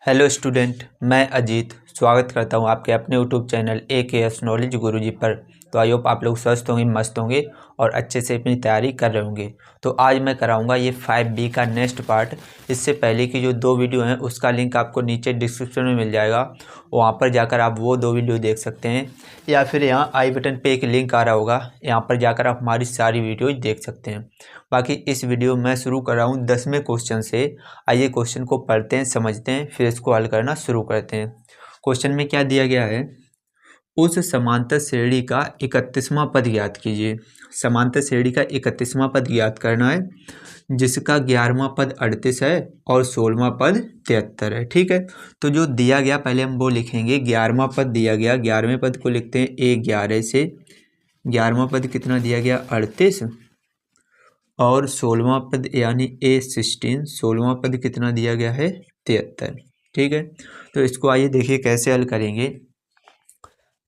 Hello student, मैं अजीत स्वागत करता हूं आपके अपने यूट्यूब चैनल AKS नॉलेज गुरुजी पर। तो आई होप आप लोग स्वस्थ होंगे, मस्त होंगे और अच्छे से अपनी तैयारी कर रहे होंगे। तो आज मैं कराऊंगा ये 5B का नेक्स्ट पार्ट। इससे पहले की जो 2 वीडियो हैं उसका लिंक आपको नीचे डिस्क्रिप्शन में मिल जाएगा, वहाँ पर जाकर आप वो 2 वीडियो देख सकते हैं, या फिर यहाँ आई बटन पे एक लिंक आ रहा होगा, यहाँ पर जाकर आप हमारी सारी वीडियो देख सकते हैं। बाकी इस वीडियो में शुरू कर रहा हूँ 10वें क्वेश्चन से। आइए क्वेश्चन को पढ़ते हैं, समझते हैं, फिर इसको हल करना शुरू करते हैं। क्वेश्चन में क्या दिया गया है, उस समांतर श्रेणी का 31वां पद ज्ञात कीजिए। समांतर श्रेणी का 31वां पद ज्ञात करना है जिसका 11वां पद 38 है और 16वां पद 73 है। ठीक है, तो जो दिया गया पहले हम वो लिखेंगे। 11वां पद दिया गया, 11वें पद को लिखते हैं A11 से। 11वां पद कितना दिया गया 38 और 16वां पद यानी A16, 16वां पद कितना दिया गया है 73। ठीक है, तो इसको आइए देखिए कैसे हल करेंगे।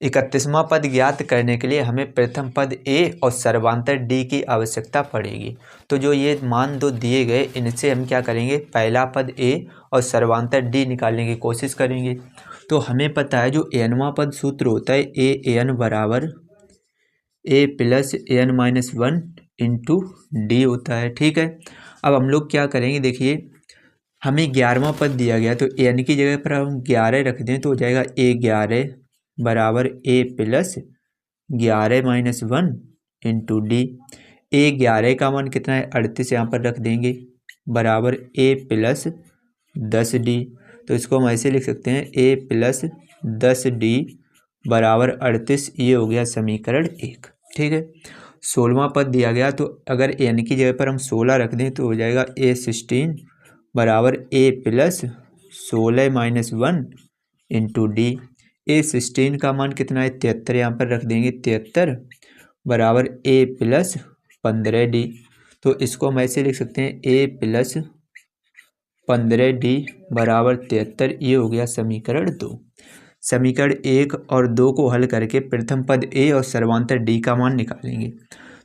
31वां पद ज्ञात करने के लिए हमें प्रथम पद A और सर्वांतर D की आवश्यकता पड़ेगी। तो जो ये मान दो दिए गए, इनसे हम क्या करेंगे, पहला पद A और सर्वांतर D निकालने की कोशिश करेंगे। तो हमें पता है जो nवां पद सूत्र होता है AN बराबर A plus AN minus 1 into D होता है। ठीक है, अब हम लोग क्या करेंगे, देखिए हमें 11वां पद दिया गया तो एन की जगह पर हम 11 रख दें तो हो जाएगा A11 बराबर A plus 11 minus 1 into D. A11 का मान कितना है 38, यहाँ पर रख देंगे बराबर A प्लस 10D। तो इसको हम ऐसे लिख सकते हैं A प्लस 10D बराबर 38। ये हो गया समीकरण 1। ठीक है, 16वां पद दिया गया तो अगर n की जगह पर हम 16 रख दें तो हो जाएगा A16 बराबर A plus 16 minus 1 into D. A16 का मान कितना है 73, यहाँ पर रख देंगे 73 बराबर A प्लस 15D। तो इसको हम ऐसे लिख सकते हैं A प्लस 15D बराबर 73। ये हो गया समीकरण 2। समीकरण 1 और 2 को हल करके प्रथम पद A और सर्वांतर D का मान निकालेंगे।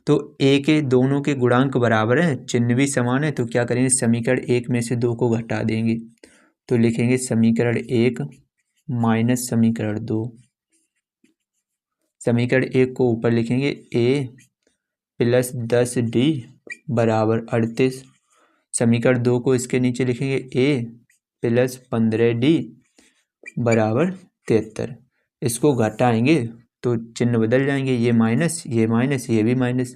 तो A के दोनों के गुणांक बराबर हैं, चिन्ह भी समान है, तो क्या करेंगे समीकरण 1 में से 2 को घटा देंगे। तो लिखेंगे समीकरण 1 माइनस समीकरण 2। समीकरण 1 को ऊपर लिखेंगे A प्लस 10D बराबर 38। समीकरण 2 को इसके नीचे लिखेंगे A प्लस 15D बराबर 73। इसको घटाएंगे तो चिन्ह बदल जाएंगे, ये माइनस ये भी माइनस।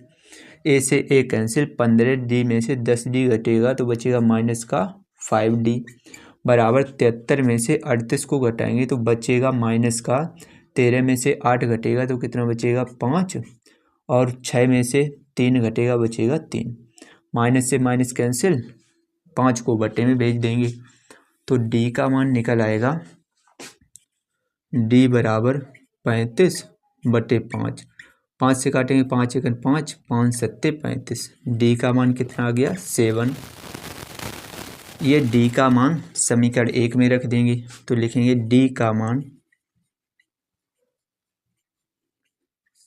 A से A कैंसिल, 15D में से 10D घटेगा तो बचेगा माइनस का 5D बराबर 73 में से 38 को घटाएंगे तो बचेगा माइनस का 13 में से 8 घटेगा तो कितना बचेगा 5 और 6 में से 3 घटेगा बचेगा 3। माइनस से माइनस कैंसिल, 5 को बटे में भेज देंगे तो D का मान निकल आएगा D बराबर 35 बटे 5। 5 से काटेंगे 5 एकन 5, 5 सत्ते 35। D का मान कितना आ गया 7। ये D का मान समीकरण 1 में रख देंगे तो लिखेंगे D का मान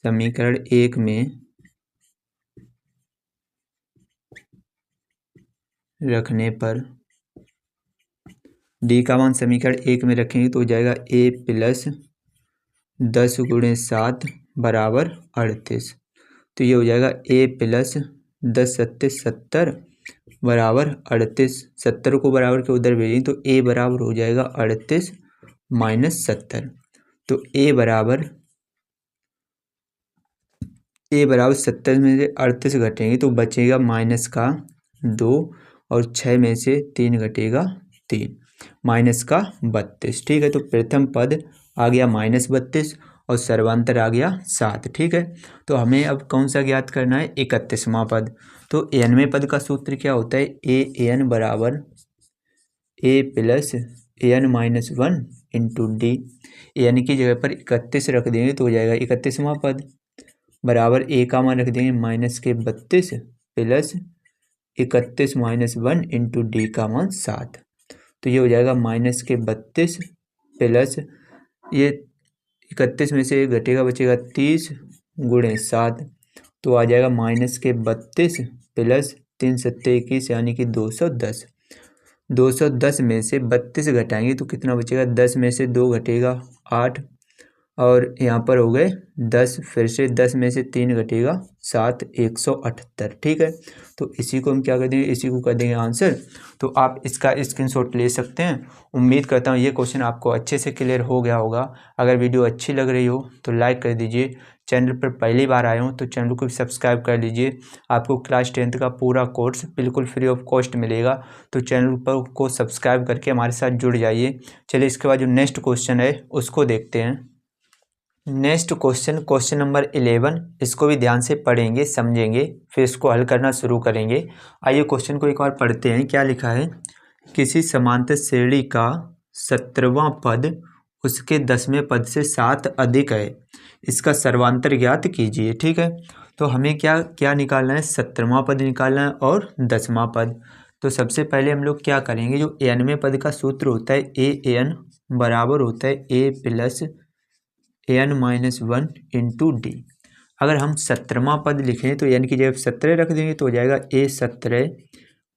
समीकरण 1 में रखने पर, D का मान समीकरण 1 में रखेंगे तो हो जाएगा A प्लस 10 गुणे 7 बराबर 38। तो ये हो जाएगा A प्लस 10 सत्ते 70 बराबर 38। 70 को बराबर के उधर भेजें तो A बराबर हो जाएगा 38 माइनस 70। तो A बराबर 70 में से 38 घटेंगे तो बचेगा माइनस का 2 और 6 में से 3 घटेगा 3, माइनस का 32। ठीक है, तो प्रथम पद आ गया माइनस 32 और सर्वांतर आ गया 7। ठीक है, तो हमें अब कौन सा ज्ञात करना है 31वां पद। तो nवें पद का सूत्र क्या होता है AN बराबर A plus AN minus 1 into D. AN की जगह पर 31 रख देंगे तो हो जाएगा 31वां पद बराबर A का मान रख देंगे माइनस के 32 प्लस 31 माइनस 1 इंटू डी का मान 7। तो ये हो जाएगा माइनस के 32 प्लस ये 31 में से घटेगा बचेगा 30 गुणे 7 तो आ जाएगा माइनस के 32 प्लस 3 सत्ते 21 यानी कि 210। 210 में से 32 घटाएंगे तो कितना बचेगा, 10 में से 2 घटेगा 8, और यहाँ पर हो गए 10, फिर से 10 में से 3 घटेगा 7, 178। ठीक है, तो इसी को हम क्या कर देंगे, इसी को कर देंगे आंसर। तो आप इसका स्क्रीनशॉट ले सकते हैं। उम्मीद करता हूँ ये क्वेश्चन आपको अच्छे से क्लियर हो गया होगा। अगर वीडियो अच्छी लग रही हो तो लाइक कर दीजिए। चैनल पर पहली बार आए हो तो चैनल को सब्सक्राइब कर लीजिए। आपको क्लास 10th का पूरा कोर्स बिल्कुल फ्री ऑफ कॉस्ट मिलेगा, तो चैनल पर को सब्सक्राइब करके हमारे साथ जुड़ जाइए। चलिए इसके बाद जो नेक्स्ट क्वेश्चन है उसको देखते हैं। नेक्स्ट क्वेश्चन, क्वेश्चन नंबर 11, इसको भी ध्यान से पढ़ेंगे, समझेंगे, फिर इसको हल करना शुरू करेंगे। आइए क्वेश्चन को एक बार पढ़ते हैं। क्या लिखा है, किसी समांतर श्रेणी का 17वां पद उसके 10वें पद से 7 अधिक है, इसका सर्वांतर ज्ञात कीजिए। ठीक है, तो हमें क्या क्या निकालना है, 17वां पद निकालना है और 10वां पद। तो सबसे पहले हम लोग क्या करेंगे, जो एनवें पद का सूत्र होता है ए एन बराबर होता है A plus n-1 into D. अगर हम 17वां पद लिखें तो n की जगह 17 रख देंगे तो हो जाएगा a 17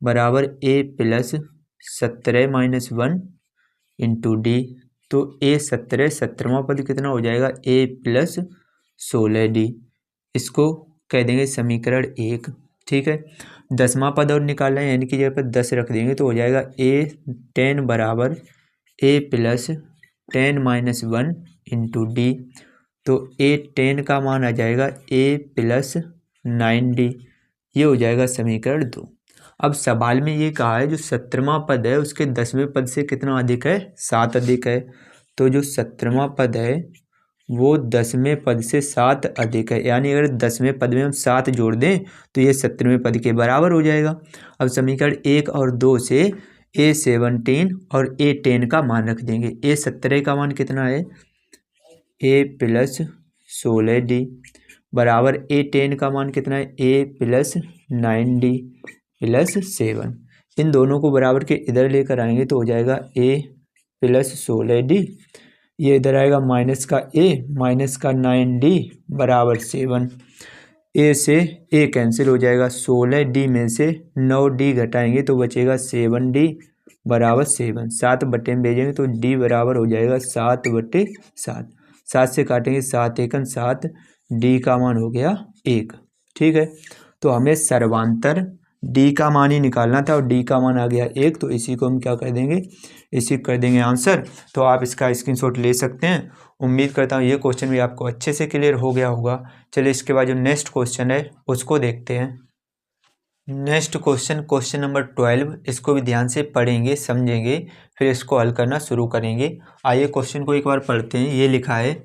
बराबर a प्लस 17-1 इंटू डी। तो a 17, 17वां पद कितना हो जाएगा, a प्लस 16d। इसको कह देंगे समीकरण 1। ठीक है, 10वां पद और निकालना है, n की जगह पर 10 रख देंगे तो हो जाएगा a 10 बराबर a प्लस 10-1 इंटू डी। तो a 10 का मान आ जाएगा a प्लस 9d। ये हो जाएगा समीकरण 2। अब सवाल में ये कहा है जो 17वां पद है उसके 10वें पद से कितना अधिक है, 7 अधिक है। तो जो 17वां पद है वो 10वें पद से 7 अधिक है, यानी अगर 10वें पद में हम 7 जोड़ दें तो ये 17वें पद के बराबर हो जाएगा। अब समीकरण 1 और 2 से a17 और a10 का मान रख देंगे। a17 का मान कितना है, a प्लस 16d बराबर a10 का मान कितना है, a प्लस 9d प्लस 7। इन दोनों को बराबर के इधर लेकर आएंगे तो हो जाएगा a प्लस 16d, ये इधर आएगा माइनस का a माइनस का 9d बराबर 7। a से a कैंसिल हो जाएगा, 16d में से 9d घटाएंगे तो बचेगा 7d बराबर 7। 7 बटे में भेजेंगे तो d बराबर हो जाएगा 7/7। 7 से काटेंगे 7 एकम 7, d का मान हो गया 1। ठीक है, तो हमें सर्वांतर d का मान ही निकालना था और d का मान आ गया 1, तो इसी को हम क्या कर देंगे, इसी कर देंगे आंसर। तो आप इसका स्क्रीनशॉट ले सकते हैं। उम्मीद करता हूँ ये क्वेश्चन भी आपको अच्छे से क्लियर हो गया होगा। चलिए इसके बाद जो नेक्स्ट क्वेश्चन है उसको देखते हैं। नेक्स्ट क्वेश्चन, क्वेश्चन नंबर 12, इसको भी ध्यान से पढ़ेंगे, समझेंगे, फिर इसको हल करना शुरू करेंगे। आइए क्वेश्चन को एक बार पढ़ते हैं। ये लिखा है,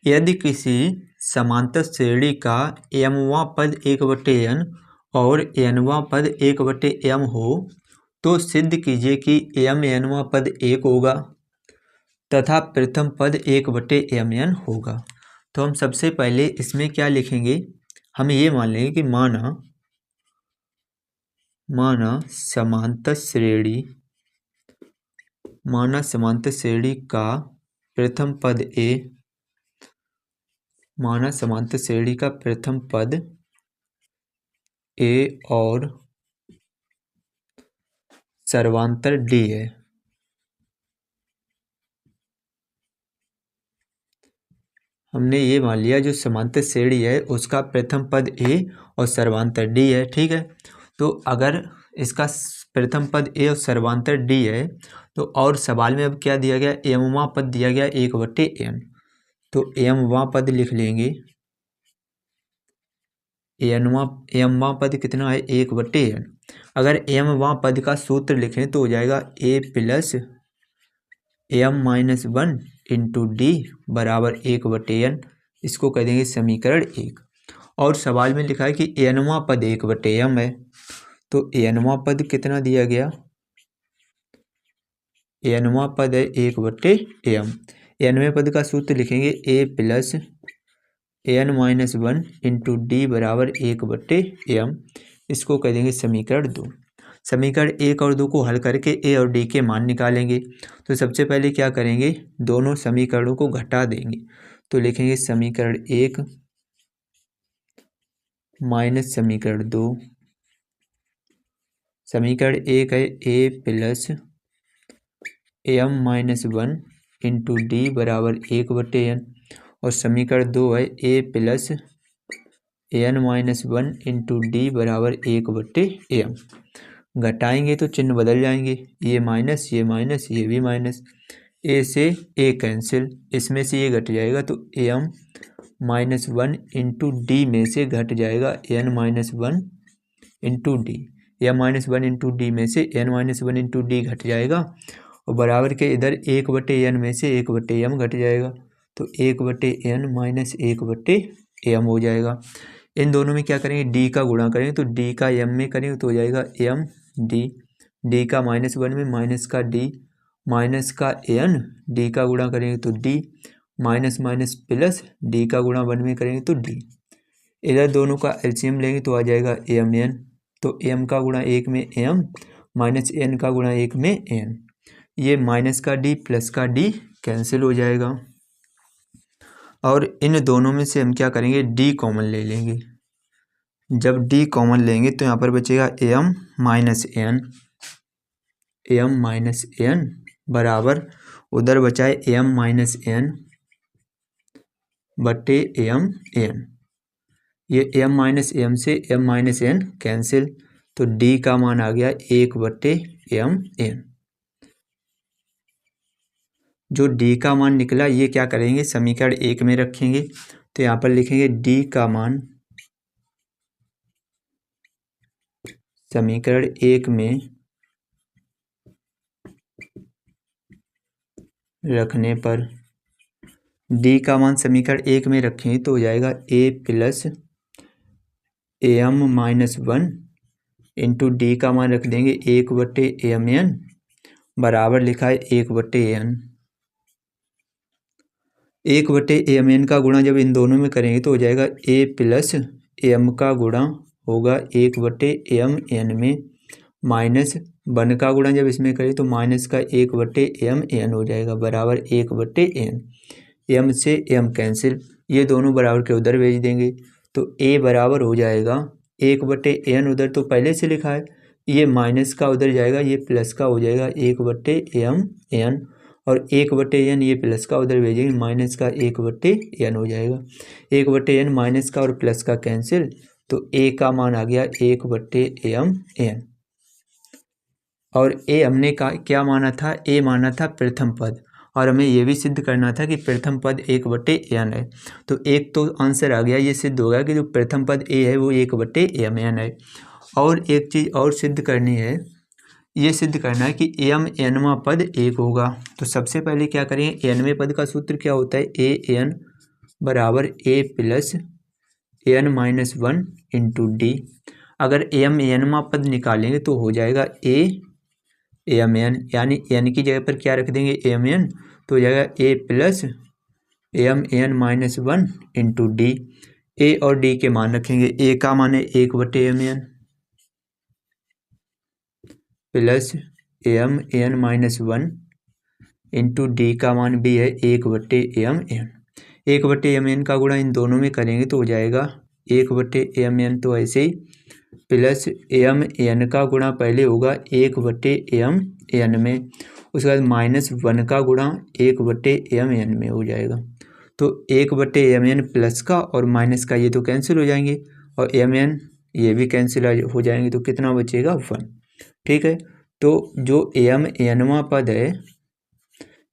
यदि किसी समांतर श्रेणी का m वां पद 1/n और n वां पद 1/m हो तो सिद्ध कीजिए कि mn वां पद 1 होगा तथा प्रथम पद 1/mn होगा। तो हम सबसे पहले इसमें क्या लिखेंगे, हम ये मान लेंगे कि माना समांतर श्रेणी का प्रथम पद a, माना समांतर श्रेणी का प्रथम पद a और सर्वांतर d है। हमने ये मान लिया जो समांतर श्रेणी है उसका प्रथम पद a और सर्वांतर d है। ठीक है, तो अगर इसका प्रथम पद a और सर्वांतर d है तो और सवाल में अब क्या दिया गया, m वां पद दिया गया 1/n, तो m वां पद लिख लेंगे। m वां पद कितना है, 1/n। अगर m वां पद का सूत्र लिखें तो हो जाएगा a plus m-1 into D बराबर 1/n। इसको कह देंगे समीकरण 1। और सवाल में लिखा है कि n वां पद 1/m है, तो n वां पद कितना दिया गया, n वां पद है 1/m। nवें पद का सूत्र लिखेंगे a plus n-1 into D बराबर 1/m। इसको कह देंगे समीकरण 2। समीकरण 1 और 2 को हल करके a और d के मान निकालेंगे। तो सबसे पहले क्या करेंगे, दोनों समीकरणों को घटा देंगे। तो लिखेंगे समीकरण 1 माइनस समीकरण 2। समीकरण 1 है a plus M minus one into D बराबर 1/n और समीकरण 2 है A plus N minus one into D बराबर 1/m। घटाएंगे तो चिन्ह बदल जाएंगे, ये माइनस ये भी माइनस, ए से ए कैंसिल, इसमें से ये घट जाएगा तो M minus one into D में से घट जाएगा N minus one into D, M minus one into D में से N minus one into D घट जाएगा और बराबर के इधर 1/n में से 1/m घट जाएगा तो 1/n माइनस 1/m हो जाएगा। इन दोनों में क्या करेंगे, डी का गुणा करेंगे तो डी का एम में करेंगे तो हो जाएगा एम डी, डी का माइनस वन में माइनस का डी माइनस का एन, डी का गुणा करेंगे तो D minus minus plus, D का गुणा वन में करेंगे तो डी, इधर दोनों का एलसीएम लेंगे तो आ जाएगा एम एन, तो एम का गुणा एक में एम माइनस एन का गुणा एक में एन, ये माइनस का डी प्लस का डी कैंसिल हो जाएगा और इन दोनों में से हम क्या करेंगे, डी कॉमन ले लेंगे। जब डी कॉमन लेंगे तो यहाँ पर बचेगा एम माइनस एन बराबर उधर बचा है एम माइनस एन बटे एम एन, ये एम माइनस एम से एम माइनस एन कैंसिल तो डी का मान आ गया 1/m n। जो डी का मान निकला ये क्या करेंगे, समीकरण 1 में रखेंगे तो यहाँ पर लिखेंगे डी का मान समीकरण 1 में रखने पर, डी का मान समीकरण 1 में रखेंगे तो हो जाएगा A plus M minus one into D का मान रख देंगे 1/m n बराबर लिखा है 1/n। 1/m n का गुणा जब इन दोनों में करेंगे तो हो जाएगा ए प्लस एम का गुणा होगा 1/m n में माइनस वन का गुणा जब इसमें करें तो माइनस का 1/m n हो जाएगा बराबर 1/n, m से m कैंसिल, ये दोनों बराबर के उधर भेज देंगे तो a बराबर हो जाएगा 1/n, उधर तो पहले से लिखा है, ये माइनस का उधर जाएगा ये प्लस का हो जाएगा 1/m n और 1/n ये प्लस का उधर भेजेंगे माइनस का 1/n हो जाएगा, 1/n माइनस का और प्लस का कैंसिल तो a का मान आ गया 1/m n और a हमने क्या माना था, a माना था प्रथम पद और हमें ये भी सिद्ध करना था कि प्रथम पद 1/n है, तो एक तो आंसर आ गया, ये सिद्ध हो गया कि जो प्रथम पद a है वो 1/m n है। और एक चीज़ और सिद्ध करनी है, ये सिद्ध करना है कि m nवां पद 1 होगा, तो सबसे पहले क्या करेंगे, nवें पद का सूत्र क्या होता है, a n बराबर a plus n minus one into D, अगर m nवां पद निकालेंगे तो हो जाएगा a m n, यानी n की जगह पर क्या रख देंगे m n तो हो जाएगा a plus m n minus one into D, a और d के मान रखेंगे, a का मान है 1/m n plus M N minus one into D का मान भी है 1/m n, 1/m n का गुणा इन दोनों में करेंगे तो हो जाएगा 1/m n, तो ऐसे ही प्लस एम एन का गुणा पहले होगा 1/m n में, उसके बाद माइनस वन का गुणा 1/m n में हो जाएगा, तो 1/m n प्लस का और माइनस का ये तो कैंसिल हो जाएंगे और m n ये भी कैंसिल हो जाएंगे तो कितना बचेगा 1, ठीक है। तो जो m nवां पद है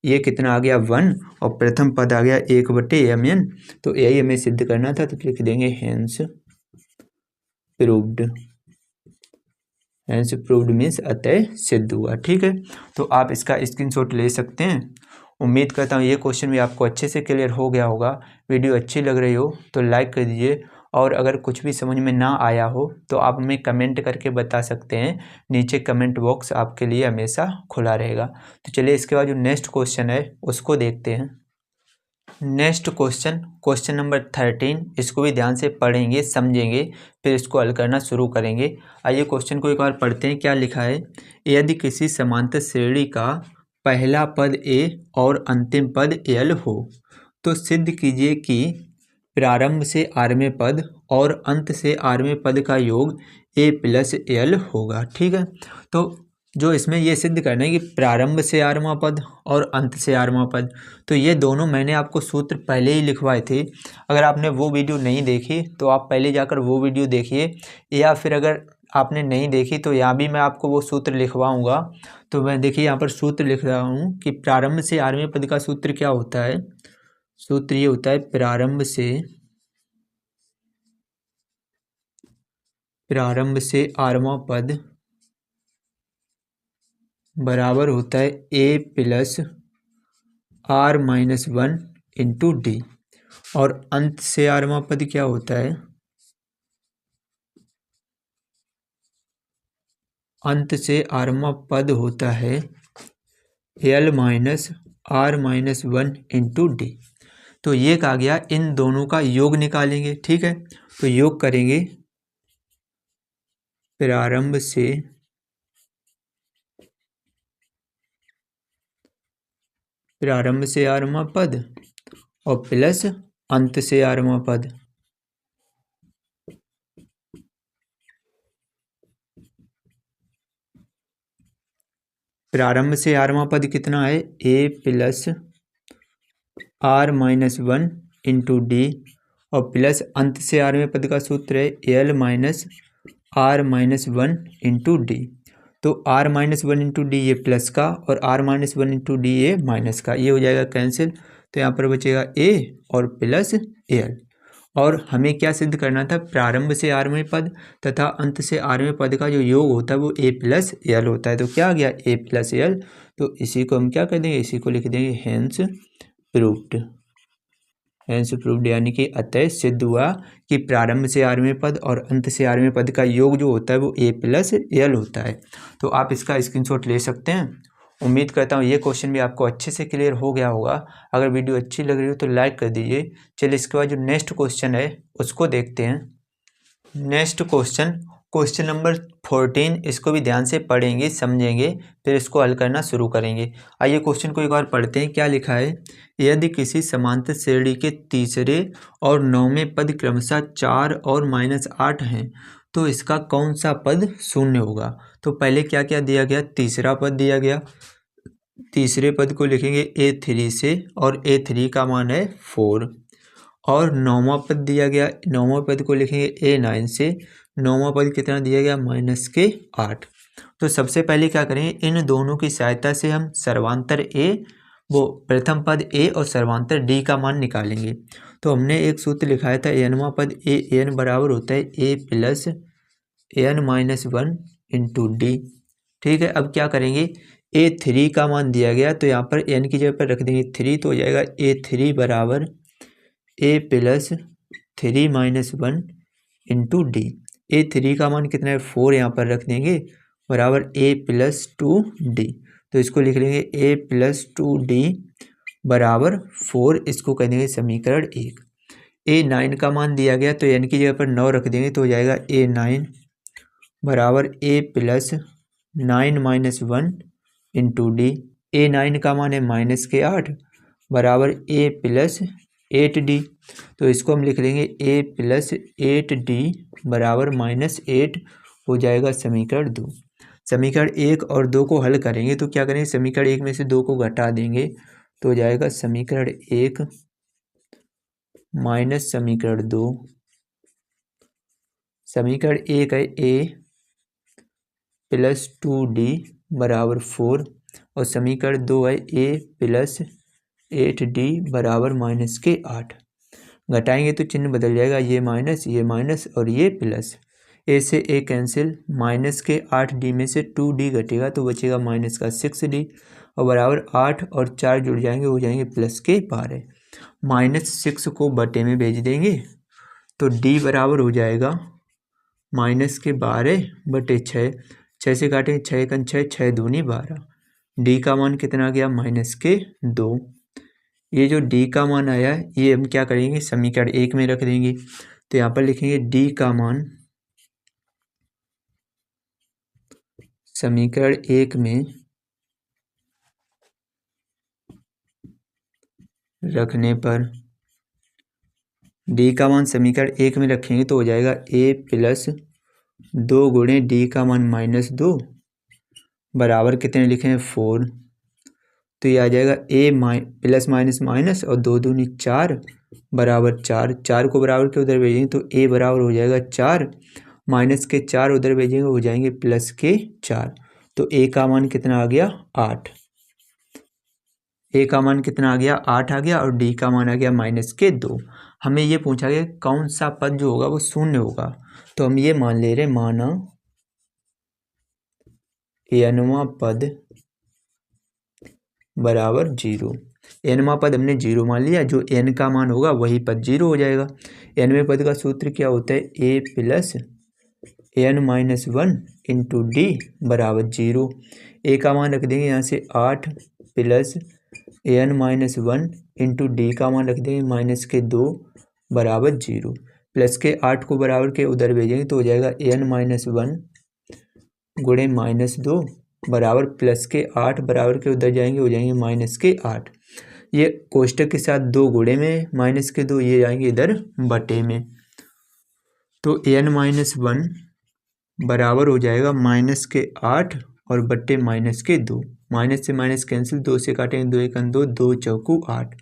ये कितना आ गया 1 और प्रथम पद आ गया 1/m n, तो यही हमें सिद्ध करना था, तो लिख देंगे hence proved, hence proved means अतः सिद्ध हुआ, ठीक है। तो आप इसका स्क्रीनशॉट ले सकते हैं। उम्मीद करता हूँ ये क्वेश्चन भी आपको अच्छे से क्लियर हो गया होगा। वीडियो अच्छी लग रही हो तो लाइक कर दीजिए और अगर कुछ भी समझ में ना आया हो तो आप हमें कमेंट करके बता सकते हैं, नीचे कमेंट बॉक्स आपके लिए हमेशा खुला रहेगा। तो चलिए इसके बाद जो नेक्स्ट क्वेश्चन है उसको देखते हैं। नेक्स्ट क्वेश्चन नंबर 13, इसको भी ध्यान से पढ़ेंगे समझेंगे फिर इसको हल करना शुरू करेंगे। आइए क्वेश्चन को एक बार पढ़ते हैं। क्या लिखा है, यदि किसी समांतर श्रेणी का पहला पद a और अंतिम पद l हो तो सिद्ध कीजिए कि प्रारंभ से rवें पद और अंत से rवें पद का योग a प्लस l होगा, ठीक है। तो जो इसमें ये सिद्ध करना है कि प्रारंभ से आरवां पद और अंत से आरवां पद, तो ये दोनों मैंने आपको सूत्र पहले ही लिखवाए थे। अगर आपने वो वीडियो नहीं देखी तो आप पहले जाकर वो वीडियो देखिए, या फिर अगर आपने नहीं देखी तो यहाँ भी मैं आपको वो सूत्र लिखवाऊंगा। तो मैं देखिए यहाँ पर सूत्र लिख रहा हूँ कि प्रारंभ से आरवें पद का सूत्र क्या होता है। सूत्र ये होता है प्रारंभ से आरवां पद बराबर होता है A plus R minus one into D, और अंत से आरवां पद क्या होता है, अंत से आरवां पद होता है L minus R minus one into D. तो ये कहा गया इन दोनों का योग निकालेंगे, ठीक है। तो योग करेंगे प्रारंभ से आरवां पद और प्लस अंत से आरवां पद। प्रारंभ से आरवां पद कितना है, A plus R minus one into D, और प्लस अंत से आरवें पद का सूत्र है L minus R minus one into D. तो R minus one into D ये प्लस का, और R minus one into D ये माइनस का, ये हो जाएगा कैंसिल। तो यहाँ पर बचेगा ए और प्लस एल। और हमें क्या सिद्ध करना था, प्रारंभ से आरवें पद तथा अंत से आरवें पद का जो योग होता है वो ए प्लस एल होता है। तो क्या आ गया, ए प्लस एल। तो इसी को हम क्या कर देंगे, इसी को लिख देंगे हेंस प्रूव्ड। हेंस प्रूव्ड यानी कि अतः सिद्ध हुआ कि प्रारंभ से आरवें पद और अंत से आरवें पद का योग जो होता है वो ए प्लस एल होता है। तो आप इसका स्क्रीनशॉट ले सकते हैं। उम्मीद करता हूँ ये क्वेश्चन भी आपको अच्छे से क्लियर हो गया होगा। अगर वीडियो अच्छी लग रही हो तो लाइक कर दीजिए। चलिए इसके बाद जो नेक्स्ट क्वेश्चन है उसको देखते हैं। नेक्स्ट क्वेश्चन नंबर 14, इसको भी ध्यान से पढ़ेंगे, समझेंगे, फिर इसको हल करना शुरू करेंगे। आइए क्वेश्चन को एक बार पढ़ते हैं। क्या लिखा है, यदि किसी समांतर श्रेणी के तीसरे और नौवें पद क्रमशः 4 और -8 हैं तो इसका कौन सा पद शून्य होगा। तो पहले क्या क्या दिया गया, तीसरा पद दिया गया, तीसरे पद को लिखेंगे A3 से, और A3 का मान है 4। और नौवां पद दिया गया, नौवां पद को लिखेंगे A9 से, नौवां पद कितना दिया गया, -8। तो सबसे पहले क्या करेंगे, इन दोनों की सहायता से हम सर्वांतर A, वो प्रथम पद A और सर्वांतर D का मान निकालेंगे। तो हमने एक सूत्र लिखाया था, एनवां पद AN बराबर होता है A plus N minus one into D. ठीक है, अब क्या करेंगे, A3 का मान दिया गया तो यहाँ पर n की जगह पर रख देंगे 3, तो हो जाएगा A3 बराबर A plus 3 minus one into D. A3 का मान कितना है, 4, यहाँ पर रख देंगे बराबर A प्लस 2D। तो इसको लिख लेंगे A प्लस 2D बराबर 4, इसको कह देंगे समीकरण 1। A9 का मान दिया गया तो n की जगह पर 9 रख देंगे तो हो जाएगा A9 बराबर A plus 9 minus one into D. A9 का मान है -8 बराबर A प्लस 8D। तो इसको हम लिख लेंगे A प्लस 8D बराबर -8, हो जाएगा समीकरण 2। समीकरण 1 और 2 को हल करेंगे तो क्या करेंगे, समीकरण 1 में से 2 को घटा देंगे तो हो जाएगा समीकरण 1 माइनस समीकरण 2। समीकरण 1 है A प्लस 2D बराबर 4, और समीकरण 2 है A प्लस 8D बराबर -8। घटाएंगे तो चिन्ह बदल जाएगा, ये माइनस और ये प्लस। A से A कैंसिल, -8D में से 2D घटेगा तो बचेगा -6D, और बराबर 8 और 4 जुड़ जाएंगे, हो जाएंगे +12। -6 को बटे में भेज देंगे तो D बराबर हो जाएगा -12 बटे 6। 6 से काटेंगे 6 कन 6, 6 दूनी 12। डी का मान कितना आ गया, -2। ये जो डी का मान आया ये हम क्या करेंगे, समीकरण 1 में रख देंगे। तो यहाँ पर लिखेंगे डी का मान समीकरण 1 में रखने पर, डी का मान समीकरण 1 में रखेंगे तो हो जाएगा A प्लस 2 गुणे डी का मान -2 बराबर कितने लिखे हैं 4, तो ये आ जाएगा ए प्लस माइनस माइनस और 2 दूनी 4 बराबर 4, 4 को बराबर के उधर भेजेंगे तो ए बराबर हो जाएगा 4, माइनस के 4 उधर भेजेंगे हो जाएंगे प्लस के 4, तो ए का मान कितना आ गया 8। ए का मान कितना आ गया 8 आ गया और डी का मान आ गया माइनस के 2। हमें ये पूछा गया कौन सा पद जो होगा वो शून्य होगा, तो हम ये मान ले रहे हैं माना एनवां पद बराबर 0। एनवां पद हमने 0 मान लिया, जो एन का मान होगा वही पद 0 हो जाएगा। एनवें पद का सूत्र क्या होता है A plus N minus 1 into D बराबर 0। ए का मान रख देंगे यहाँ से 8 plus N minus 1 into D का मान रख देंगे माइनस के 2 बराबर 0, प्लस के 8 को बराबर के उधर भेजेंगे तो हो जाएगा एन माइनस 1 गुणे माइनस 2 बराबर प्लस के 8 बराबर के उधर जाएंगे हो जाएंगे माइनस के 8। ये कोष्टक के साथ 2 गुणे में माइनस के 2 ये जाएंगे इधर बटे में, तो एन माइनस 1 बराबर हो जाएगा माइनस के 8 और बट्टे माइनस के 2, माइनस से माइनस कैंसिल, 2 से काटेंगे 2 एकन 2, 2 चौकू 8,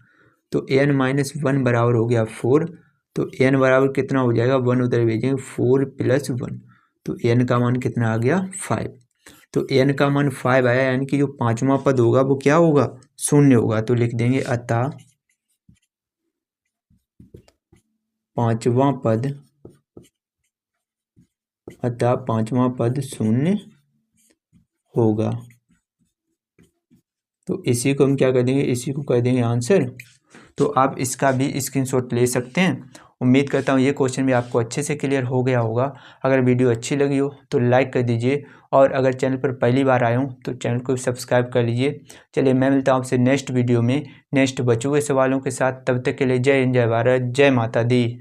तो एन माइनस 1 बराबर हो गया 4, तो एन बराबर कितना हो जाएगा 1 उधर भेजेंगे 4 प्लस 1, तो एन का मान कितना आ गया 5। तो एन का मान 5 आया, यानी कि जो पांचवा पद होगा वो क्या होगा शून्य होगा, तो लिख देंगे अतः पांचवा पद शून्य होगा। तो इसी को हम क्या कर देंगे, इसी को कर देंगे आंसर। तो आप इसका भी स्क्रीनशॉट ले सकते हैं। उम्मीद करता हूँ ये क्वेश्चन भी आपको अच्छे से क्लियर हो गया होगा। अगर वीडियो अच्छी लगी हो तो लाइक कर दीजिए, और अगर चैनल पर पहली बार आए हूँ तो चैनल को सब्सक्राइब कर लीजिए। चलिए मैं मिलता हूँ आपसे नेक्स्ट वीडियो में नेक्स्ट बचे हुए सवालों के साथ। तब तक के लिए जय हिंद, जय भारत, जय माता दी।